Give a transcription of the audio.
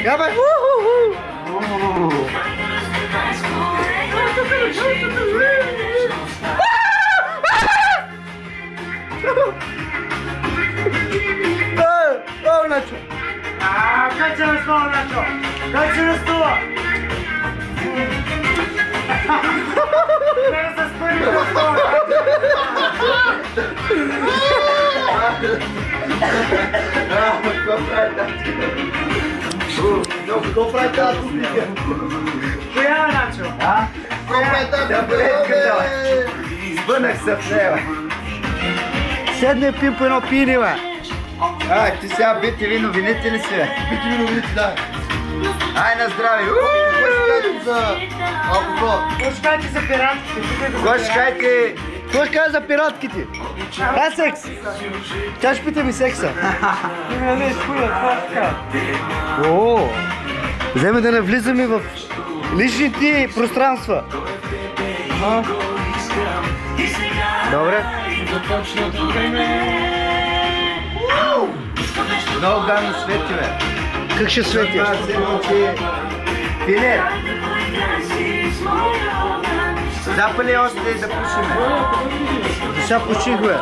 Я бе! О, Начо! Как се настава, Начо? Как се настава? Не се спъни да става! Какво прави тази публика? Коя, Начо? Какво прави тази Таблетката, публика? Сбънах се в нея. Седне пим по едно пиене, бе. Ти сега бити вино, вините ли си, бе? Бити ми новите, да. Ай, на здраве! Какво ще кажете за алкохол? Какво ще кажете за пиратките? Кой ще кажете? Какво ще кажа за пиратките? Да, секс! Тя ще пита ми секса. Не, скуя, това така. О, вземе да не влизаме в личните пространства. Добре. Много гадно свети, бе. Как ще свети? Това се ночи филер. Запали още да пушиме. Сега почих, бе.